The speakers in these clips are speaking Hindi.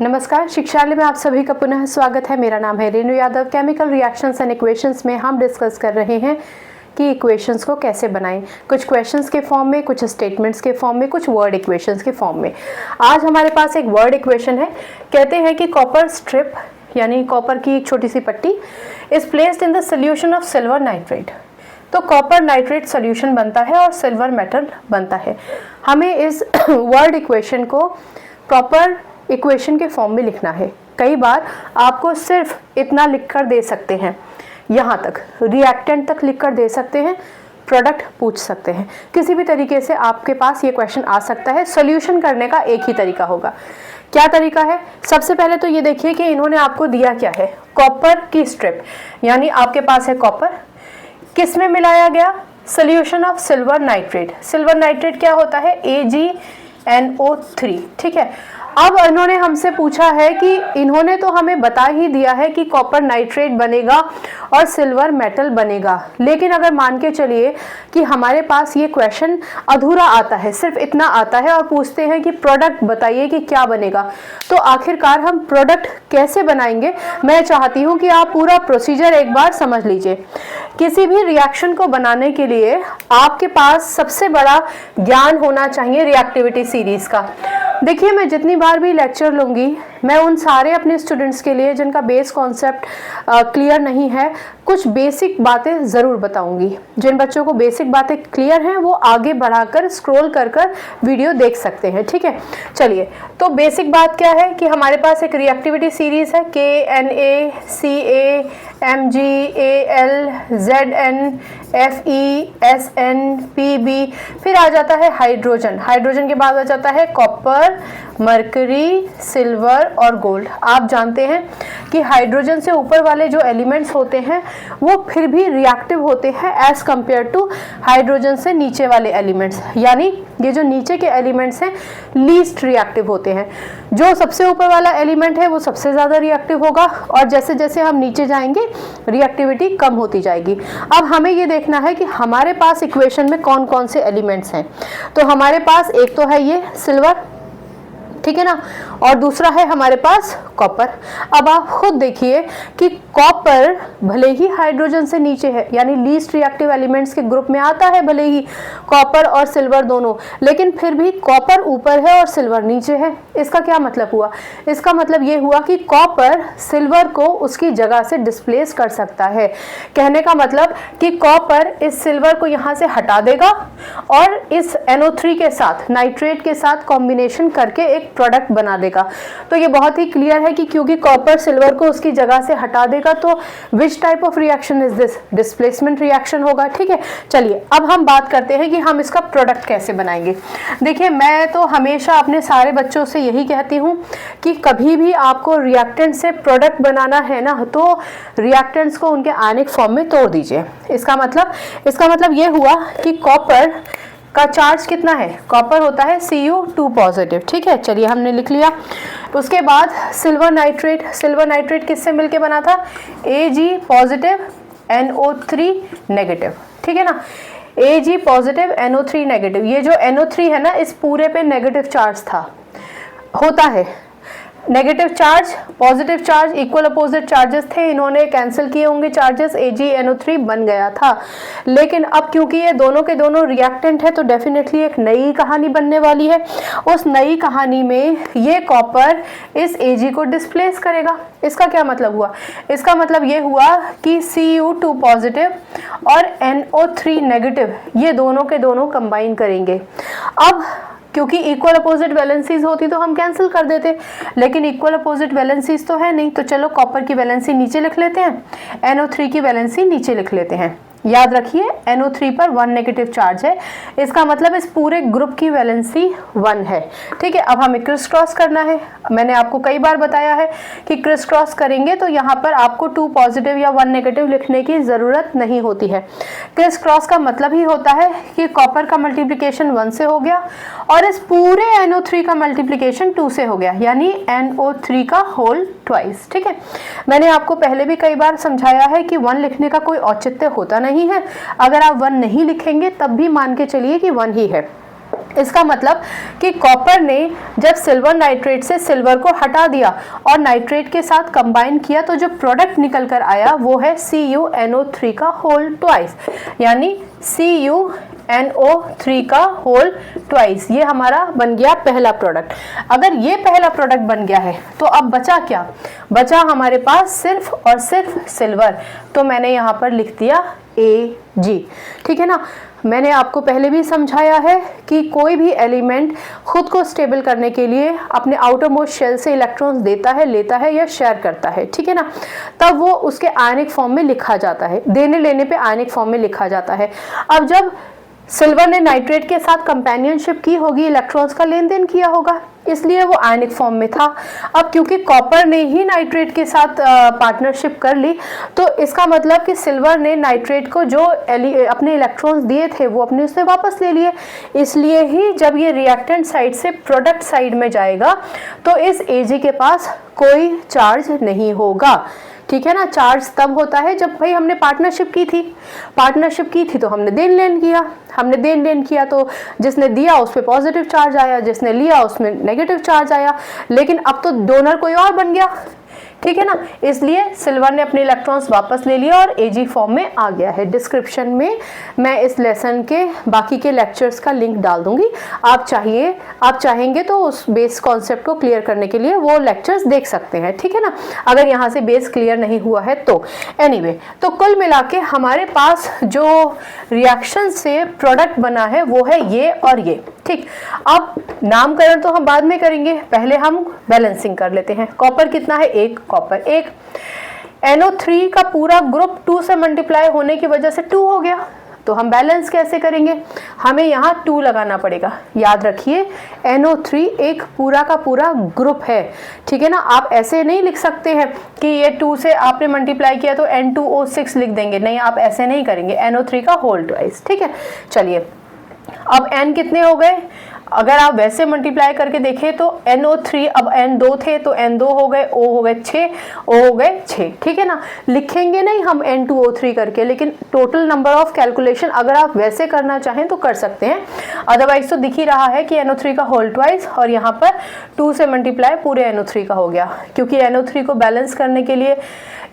नमस्कार, शिक्षालय में आप सभी का पुनः स्वागत है। मेरा नाम है Renu Yadav. Chemical reactions and equations में हम डिस्कस कर रहे हैं कि इक्वेशंस को कैसे बनाएं, कुछ क्वेश्चंस के फॉर्म में, कुछ स्टेटमेंट्स के फॉर्म में, कुछ वर्ड इक्वेशंस के फॉर्म में। आज हमारे पास एक वर्ड इक्वेशन है। कहते हैं कि कॉपर स्ट्रिप यानी कॉपर की एक छोटी सी पट्टी is placed in the solution of silver nitrate. तो कॉपर नाइट्रेट सोल्यूशन बनता है और सिल्वर मेटल बनता है। हमें इस वर्ड इक्वेशन को प्रॉपर इक्वेशन के फॉर्म में लिखना है। कई बार आपको सिर्फ इतना लिखकर दे सकते हैं, यहाँ तक रिएक्टेंट तक लिखकर दे सकते हैं, प्रोडक्ट पूछ सकते हैं। किसी भी तरीके से आपके पास ये क्वेश्चन आ सकता है। सॉल्यूशन करने का एक ही तरीका होगा। क्या तरीका है? सबसे पहले तो ये देखिए कि इन्होंने आपको दिया क्या है, कॉपर की स्ट्रिप, यानी आपके पास है कॉपर, किस में मिलाया गया, solution of silver nitrate. Silver nitrate क्या होता है? AgNO3। ठीक है। अब इन्होंने हमसे पूछा है कि इन्होंने तो हमें बता ही दिया है कि कॉपर नाइट्रेट बनेगा और सिल्वर मेटल बनेगा, लेकिन अगर मान के चलिए कि हमारे पास ये क्वेश्चन अधूरा आता है, सिर्फ इतना आता है और पूछते हैं कि प्रोडक्ट बताइए कि क्या बनेगा, तो आखिरकार हम प्रोडक्ट कैसे बनाएंगे? मैं चाहती हूँ कि आप पूरा प्रोसीजर एक बार समझ लीजिए। किसी भी रिएक्शन को बनाने के लिए आपके पास सबसे बड़ा ज्ञान होना चाहिए रिएक्टिविटी सीरीज का। देखिए, मैं जितनी बार भी लेक्चर लूँगी, मैं उन सारे अपने स्टूडेंट्स के लिए जिनका बेस कॉन्सेप्ट क्लियर नहीं है, कुछ बेसिक बातें ज़रूर बताऊंगी। जिन बच्चों को बेसिक बातें क्लियर हैं वो आगे बढ़ाकर स्क्रॉल कर वीडियो देख सकते हैं। ठीक है, चलिए। तो बेसिक बात क्या है कि हमारे पास एक रिएक्टिविटी सीरीज है KNaCl-MgAl-ZnFeSnPb, फिर आ जाता है हाइड्रोजन। हाइड्रोजन के बाद आ जाता है कॉपर, मरकरी, सिल्वर और गोल्ड। आप जानते हैं कि हाइड्रोजन से ऊपर वाले जो एलिमेंट्स होते हैं वो फिर भी रिएक्टिव होते हैं एज कंपेयर टू हाइड्रोजन से नीचे वाले एलिमेंट्स, यानी ये जो नीचे के एलिमेंट्स हैं लीस्ट रिएक्टिव होते हैं। जो सबसे ऊपर वाला एलिमेंट है वो सबसे ज़्यादा रिएक्टिव होगा और जैसे जैसे हम नीचे जाएंगे रिएक्टिविटी कम होती जाएगी। अब हमें ये देखना है कि हमारे पास इक्वेशन में कौन कौन से एलिमेंट्स हैं। तो हमारे पास एक तो है ये सिल्वर, ठीक है ना, और दूसरा है हमारे पास कॉपर। अब आप खुद देखिए कि कॉपर भले ही हाइड्रोजन से नीचे है, यानी लीस्ट रिएक्टिव एलिमेंट्स के ग्रुप में आता है, भले ही कॉपर और सिल्वर दोनों, लेकिन फिर भी कॉपर ऊपर है और सिल्वर नीचे है। इसका क्या मतलब हुआ? इसका मतलब ये हुआ कि कॉपर सिल्वर को उसकी जगह से डिस्प्लेस कर सकता है। कहने का मतलब कि कॉपर इस सिल्वर को यहाँ से हटा देगा और इस NO3 के साथ, नाइट्रेट के साथ कॉम्बिनेशन करके एक प्रोडक्ट बना देगा। तो ये बहुत ही क्लियर है कि क्योंकि कॉपर सिल्वर को उसकी जगह से हटा देगा, तो which type of reaction is this? Displacement reaction होगा। ठीक है, चलिए अब हम बात करते हैं कि हम इसका प्रोडक्ट कैसे बनाएंगे। देखिए, मैं तो हमेशा अपने सारे बच्चों से यही कहती हूँ कि कभी भी आपको रिएक्टेंट से प्रोडक्ट बनाना है ना, तो रिएक्टेंट्स को उनके आयनिक फॉर्म में तोड़ दीजिए। इसका मतलब ये हुआ कि कॉपर का चार्ज कितना है? कॉपर होता है Cu2 पॉजिटिव। ठीक है, चलिए हमने लिख लिया। उसके बाद सिल्वर नाइट्रेट किससे मिलके बना था? Ag positive NO3 negative. ठीक है ना, Ag पॉजिटिव NO3 नेगेटिव। ये जो NO3 है ना, इस पूरे पे नेगेटिव चार्ज होता है। Negative charge, positive charge, equal opposite charges थे, इन्होंने कैंसिल किए होंगे चार्जेस, AgNO3 बन गया था। लेकिन अब क्योंकि ये दोनों के दोनों रिएक्टेंट है तो डेफिनेटली एक नई कहानी बनने वाली है। उस नई कहानी में ये कॉपर इस Ag को डिस्प्लेस करेगा। इसका क्या मतलब हुआ? इसका मतलब ये हुआ कि Cu2 पॉजिटिव और NO3 नेगेटिव ये दोनों के दोनों कंबाइन करेंगे। अब क्योंकि इक्वल अपोजिट वैलेंसीज होती तो हम कैंसिल कर देते, लेकिन इक्वल अपोजिट वैलेंसीज तो है नहीं, तो चलो कॉपर की वैलेंसी नीचे लिख लेते हैं, NO3 की वैलेंसी नीचे लिख लेते हैं। याद रखिए NO3 पर 1 नेगेटिव चार्ज है, इसका मतलब इस पूरे ग्रुप की वैलेंसी 1 है। ठीक है, अब हमें क्रिस क्रॉस करना है। मैंने आपको कई बार बताया है कि क्रिस क्रॉस करेंगे तो यहाँ पर आपको 2 पॉजिटिव या 1 नेगेटिव लिखने की ज़रूरत नहीं होती है। क्रिस क्रॉस का मतलब ही होता है कि कॉपर का मल्टीप्लिकेशन 1 से हो गया और इस पूरे NO3 का मल्टीप्लिकेशन 2 से हो गया, यानी NO3 का होल ट्वाइस। ठीक है, मैंने आपको पहले भी कई बार समझाया है कि 1 लिखने का कोई औचित्य होता नहीं है। अगर आप 1 नहीं लिखेंगे तब भी मान के चलिए कि 1 ही है। इसका मतलब कि कॉपर ने जब सिल्वर नाइट्रेट से सिल्वर को हटा दिया और नाइट्रेट के साथ कंबाइन किया तो जो प्रोडक्ट निकल कर आया वो है CuNO3 का होल ट्वाइस, यानी CuNO3 का होल ट्वाइस। ये हमारा बन गया पहला प्रोडक्ट। अगर ये पहला प्रोडक्ट बन गया है तो अब बचा क्या? बचा हमारे पास सिर्फ और सिर्फ सिल्वर, तो मैंने यहाँ पर लिख दिया Ag। ठीक है ना। मैंने आपको पहले भी समझाया है कि कोई भी एलिमेंट खुद को स्टेबल करने के लिए अपने आउटर मोस्ट शेल से इलेक्ट्रॉन्स देता है, लेता है या शेयर करता है, ठीक है ना, तब वो उसके आयनिक फॉर्म में लिखा जाता है, देने लेने पे आयनिक फॉर्म में लिखा जाता है। अब जब सिल्वर ने नाइट्रेट के साथ कंपेनियनशिप की होगी, इलेक्ट्रॉन्स का लेन देन किया होगा, इसलिए वो आयनिक फॉर्म में था। अब क्योंकि कॉपर ने ही नाइट्रेट के साथ पार्टनरशिप कर ली, तो इसका मतलब कि सिल्वर ने नाइट्रेट को जो अपने इलेक्ट्रॉन्स दिए थे वो अपने उसने वापस ले लिए। इसलिए ही जब ये रिएक्टेंट साइड से प्रोडक्ट साइड में जाएगा तो इस Ag के पास कोई चार्ज नहीं होगा। ठीक है ना। चार्ज तब होता है जब भाई हमने पार्टनरशिप की थी तो हमने देन लेन किया तो जिसने दिया उस पर पॉजिटिव चार्ज आया, जिसने लिया उसमें नेगेटिव चार्ज आया, लेकिन अब तो डोनर कोई और बन गया। ठीक है ना। इसलिए सिल्वर ने अपने इलेक्ट्रॉन्स वापस ले लिया और Ag फॉर्म में आ गया है। डिस्क्रिप्शन में मैं इस लेसन के बाकी के लेक्चर्स का लिंक डाल दूंगी। आप चाहेंगे तो उस बेस कॉन्सेप्ट को क्लियर करने के लिए वो लेक्चर्स देख सकते हैं। ठीक है ना, अगर यहाँ से बेस क्लियर नहीं हुआ है तो। एनीवे, तो कुल मिला के हमारे पास जो रिएक्शन से प्रोडक्ट बना है वो है ये और ये। ठीक, अब नामकरण तो हम बाद में करेंगे, पहले हम बैलेंसिंग कर लेते हैं। कॉपर कितना है? 1 कॉपर 1। NO3 का पूरा ग्रुप 2 से मल्टीप्लाई होने की वजह से 2 हो गया, तो हम बैलेंस कैसे करेंगे? हमें यहाँ 2 लगाना पड़ेगा। याद रखिए NO3 एक पूरा का पूरा ग्रुप है। ठीक है ना। आप ऐसे नहीं लिख सकते हैं कि ये 2 से आपने मल्टीप्लाई किया तो N2O6 लिख देंगे, नहीं, आप ऐसे नहीं करेंगे। NO3 का होल ट्वाइस। ठीक है, चलिए अब N कितने हो गए? अगर आप वैसे मल्टीप्लाई करके देखें तो NO3, अब N 2 थे तो N 2 हो गए, O हो गए 6, O हो गए 6। ठीक है ना। लिखेंगे नहीं हम N2O3 करके, लेकिन टोटल नंबर ऑफ कैलकुलेशन अगर आप वैसे करना चाहें तो कर सकते हैं। अदरवाइज तो दिख ही रहा है कि NO3 का होल ट्वाइस और यहाँ पर 2 से मल्टीप्लाई पूरे NO3 का हो गया। क्योंकि NO3 को बैलेंस करने के लिए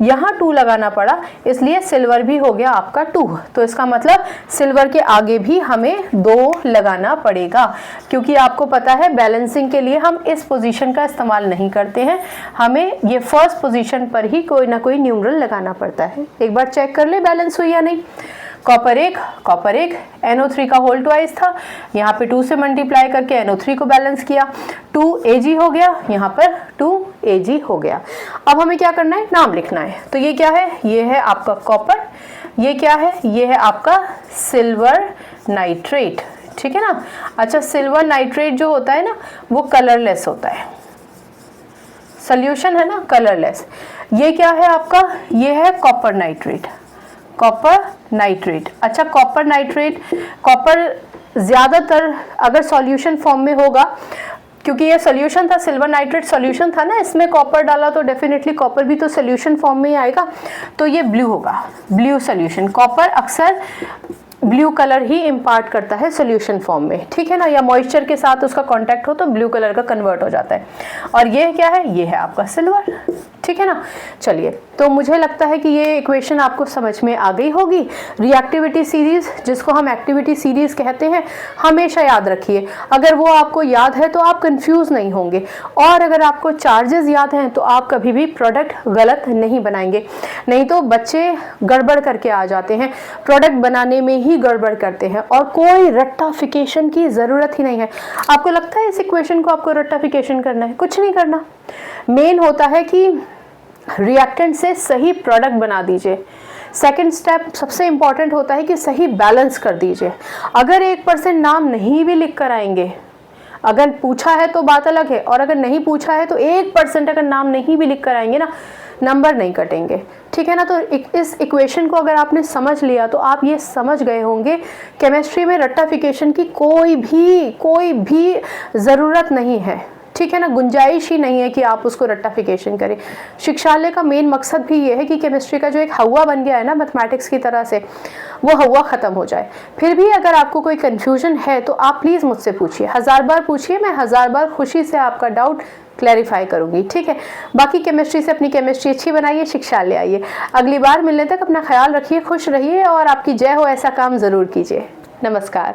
यहाँ 2 लगाना पड़ा, इसलिए सिल्वर भी हो गया आपका 2। तो इसका मतलब सिल्वर के आगे भी हमें 2 लगाना पड़ेगा, क्योंकि आपको पता है बैलेंसिंग के लिए हम इस पोजीशन का इस्तेमाल नहीं करते हैं, हमें ये फर्स्ट पोजीशन पर ही कोई ना कोई न्यूमरल लगाना पड़ता है। एक बार चेक कर ले बैलेंस हुई या नहीं। कॉपर 1 NO3 का होल ट्वाइस था, यहाँ पे 2 से मल्टीप्लाई करके NO3 को बैलेंस किया, 2 Ag हो गया, यहाँ पर 2 Ag हो गया। अब हमें क्या करना है? नाम लिखना है। तो ये क्या है? ये है आपका कॉपर। ये क्या है? ये है आपका सिल्वर नाइट्रेट। ठीक है ना। अच्छा, सिल्वर नाइट्रेट जो होता है ना वो कलरलेस होता है, सोल्यूशन है ना, कलरलेस। ये क्या है आपका? ये है कॉपर नाइट्रेट। अच्छा, कॉपर नाइट्रेट, कॉपर ज्यादातर अगर सॉल्यूशन फॉर्म में होगा, क्योंकि ये सोल्यूशन था, सिल्वर नाइट्रेट सोल्यूशन था ना, इसमें कॉपर डाला तो डेफिनेटली कॉपर भी तो सोल्यूशन फॉर्म में ही आएगा, तो ये ब्लू होगा, ब्लू सोल्यूशन। कॉपर अक्सर ब्लू कलर ही इम्पार्ट करता है सोल्यूशन फॉर्म में। ठीक है ना, या मॉइस्चर के साथ उसका कांटेक्ट हो तो ब्लू कलर का कन्वर्ट हो जाता है। और ये क्या है? ये है आपका सिल्वर। ठीक है ना। चलिए, तो मुझे लगता है कि ये इक्वेशन आपको समझ में आ गई होगी। रिएक्टिविटी सीरीज, जिसको हम एक्टिविटी सीरीज कहते हैं, हमेशा याद रखिए। अगर वो आपको याद है तो आप कंफ्यूज नहीं होंगे, और अगर आपको चार्जेस याद हैं तो आप कभी भी प्रोडक्ट गलत नहीं बनाएंगे। नहीं तो बच्चे गड़बड़ करके आ जाते हैं, प्रोडक्ट बनाने में ही गड़बड़ करते हैं, और कोई रट्टाफिकेशन की ज़रूरत ही नहीं है। आपको लगता है इस इक्वेशन को आपको रट्टाफिकेशन करना है? कुछ नहीं करना। मेन होता है कि रिएक्टेंट से सही प्रोडक्ट बना दीजिए। सेकंड स्टेप सबसे इंपॉर्टेंट होता है कि सही बैलेंस कर दीजिए। अगर 1% नाम नहीं भी लिख कर आएंगे, अगर पूछा है तो बात अलग है, और अगर नहीं पूछा है तो 1% अगर नाम नहीं भी लिख कर आएंगे ना, नंबर नहीं कटेंगे। ठीक है ना। तो इस इक्वेशन को अगर आपने समझ लिया तो आप ये समझ गए होंगे केमिस्ट्री में रट्टाफिकेशन की कोई भी ज़रूरत नहीं है। ठीक है ना, गुंजाइश ही नहीं है कि आप उसको रट्टाफिकेशन करें। शिक्षालय का मेन मकसद भी ये है कि केमिस्ट्री का जो एक हवा बन गया है ना मैथमेटिक्स की तरह से, वो हवा ख़त्म हो जाए। फिर भी अगर आपको कोई कन्फ्यूजन है तो आप प्लीज़ मुझसे पूछिए, 1000 बार पूछिए, मैं 1000 बार खुशी से आपका डाउट क्लैरिफाई करूंगी, ठीक है। बाकी केमिस्ट्री से अपनी केमिस्ट्री अच्छी बनाइए, शिक्षालय आइए। अगली बार मिलने तक अपना ख्याल रखिए, खुश रहिए और आपकी जय हो ऐसा काम ज़रूर कीजिए। नमस्कार।